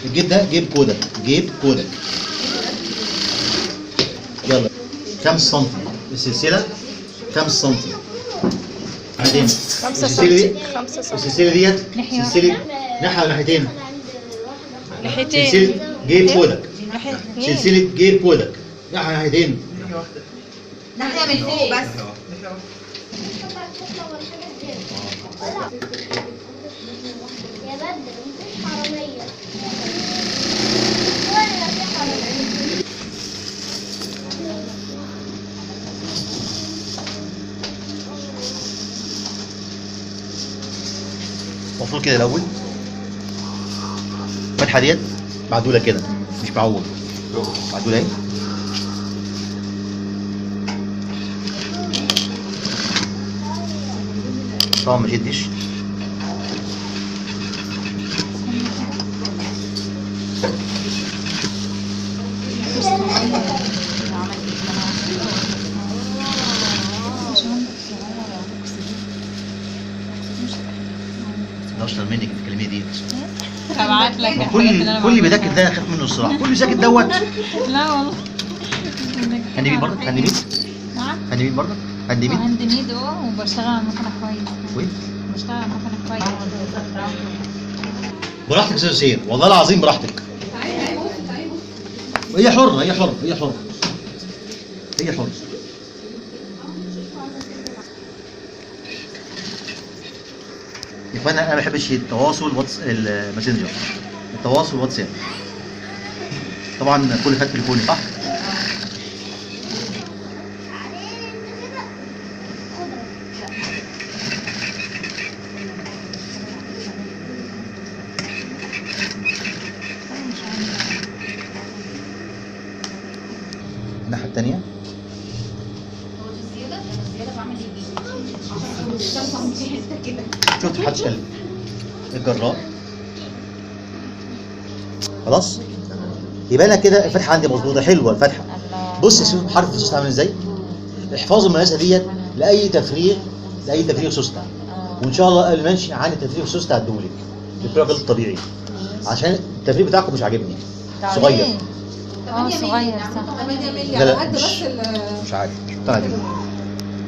الجيب ده جيب كودك، جيب كودك. يلا 5 سم السلسله، 5 سم بعدين 5 سم. السلسله ديت سلسله ناحيه ولا ناحيتين؟ ناحيتين. سلسله جيب كودك، ناحية سلسله جيب كودك ناحيه ناحيتين. ناحية من فوق بس. يا بدر مفيش حرامية ولا في حرامية. المفروض كده الاول الفتحه ديت معدوله كده، مش معوج، معدوله اهي. طبعا ما شدش. ده اشطر منك الكلمه ديت. هبعت لك الحاجات اللي انا كل بيذاكر ده اخاف منه الصراحه، كل بيذاكر دوت. لا والله. هندمين برضك، هندمين، نعم. هندمين برضك، هندمين. هاند ميد وبشتغل على المكنه كويس. وين؟ بشتغل على المكنه كويس. براحتك يا استاذ حسين، والله العظيم براحتك. هي حرة، هي حرة، هي حرة، هي حرة. يا اخوانا انا ما بحبش التواصل الماسنجر، التواصل واتساب. طبعا كل خد تليفوني صح؟ الناحية التانية شفت محدش قال لي الجرار. خلاص يبقى انا كده الفتحه عندي مظبوطه حلوه الفتحه. بص شوف حرف السوسته عامل ازاي. احفظوا المقاسه ديت لاي تفريغ، لاي تفريغ سوسته. وان شاء الله قبل ما امشي عندي تفريغ سوسته هديهولك بالطريقه الطبيعي، عشان التفريغ بتاعكم مش عاجبني صغير. صغير صح. لا لا مش عارف، مش مقتنع بيه.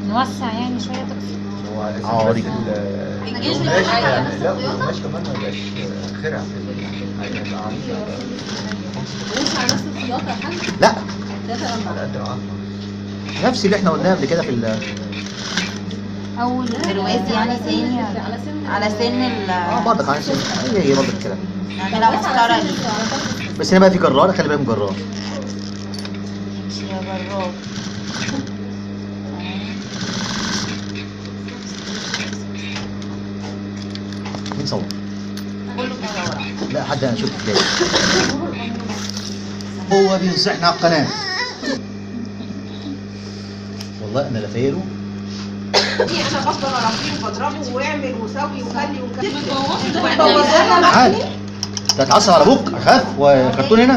نوسع يعني شويه تقصد. اه اوريك. القماش يعني لا القماش كمان ما يبقاش خرع هيبقى عامل مش على نفس الخياطة يا حاج. لا على قد العظمه. نفس اللي احنا قلناه قبل كده في اول برواز يعني ثاني على سن ال برضك عن هي برضك الكلام. نعملها مسطرة دي. بس هنا بقى في جرار، خلي بالك من جرار. يا جرار. مين صور؟ كله بيصور. لا حد انا شفت بداية. هو بينصحنا على القناة. والله انا لفايله. انا بفضل اربيه وبضربه واعمل وسوي وخلي عادي. ده اتعصب على ابوك اخاف وكرتون هنا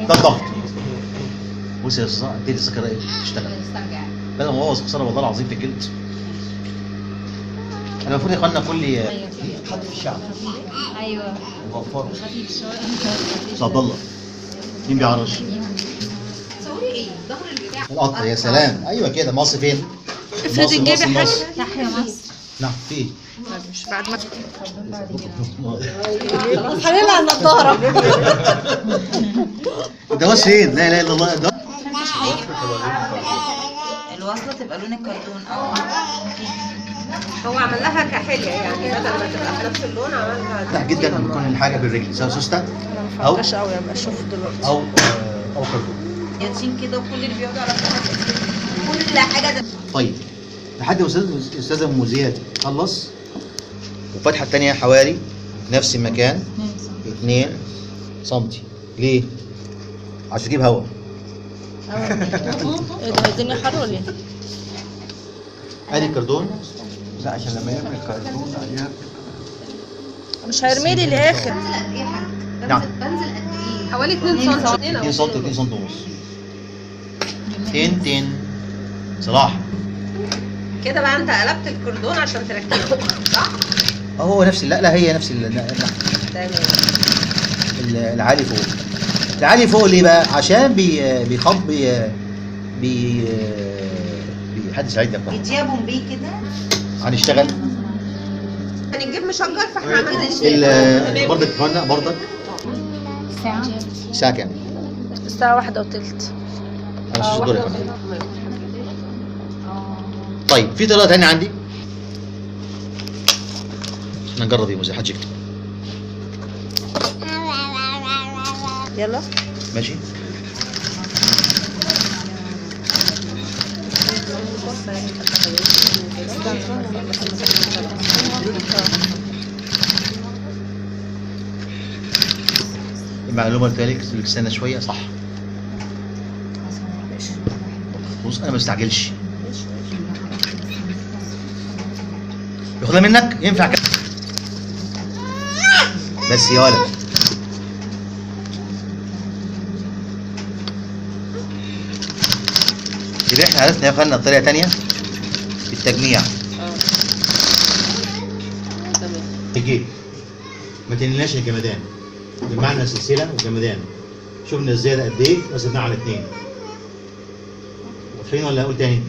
ده الضغط. بص يا استاذ اديني السكر ايه تشتغل. بدل ما هو خساره والله العظيم في الجلد. انا المفروض يا اخوانا كل تحط في الشعب. ايوه وفره. خفيف شويه. عبد الله مين بيعرش؟ تصوري ايه؟ ظهر البتاع. القطر يا سلام. ايوه كده. مصر فين؟ افرض الجيب يا حاج. مصر. تحيا مصر. نعم في ايه؟ مش بعد ما خلاص هنلعب النضاره. ده بس فين؟ لا اله الا الله. ده الوصلة تبقى لون الكرتون هو عمل لها كحليه يعني بدل ما تبقى في نفس اللون عملها. لا جدا لما يكون الحاجه بالرجل سواء سوسته او مفكش قوي اما اشوف دلوقتي. او كرتون. ياتشين كده وكل اللي بيقعدوا على كل حاجة ده. طيب لحد ما استاذ ام زياد خلص والفتحه الثانيه حوالي نفس المكان 2 سم. ليه؟ عشان تجيب هواء. ايه ده الدنيا حر ولا ايه؟ ادي الكرتون. لا عشان لما يعمل كرتون عليها مش هيرمي لي الاخر. نعم بنزل قد ايه؟ حوالي 2 سم. 2 سم 2 سم ونص. تين صلاح. كده بقى انت قلبت الكردون عشان تركبه صح؟ هو نفس لا هي نفس تمام. العالي فوق. العالي فوق ليه بقى؟ عشان بيخط حد يساعدنا بقى. بيتجابوا بيه كده. هنشتغل هنجيب مشجر فاحنا عملنا برضك كمان برضك ساعة الساعة كام؟ الساعة 1:03. على اساس الدور يا فندم. طيب في طريقة تانية عندي. احنا نجرب ايه زي حد يكتب. يلا. ماشي. المعلومة التالية لك استنى شوية صح. بص أنا ما بستعجلش. ياخدها منك ينفع كده. بس يا ولد. يبقى احنا عرفنا يا اخوانا الطريقة تانية في التجميع. تجيب ما تنلناش الجمدان. جمعنا سلسلة وجمدان. شفنا الزيادة قد ايه وزدناها على 2. واضحين ولا اقول تاني؟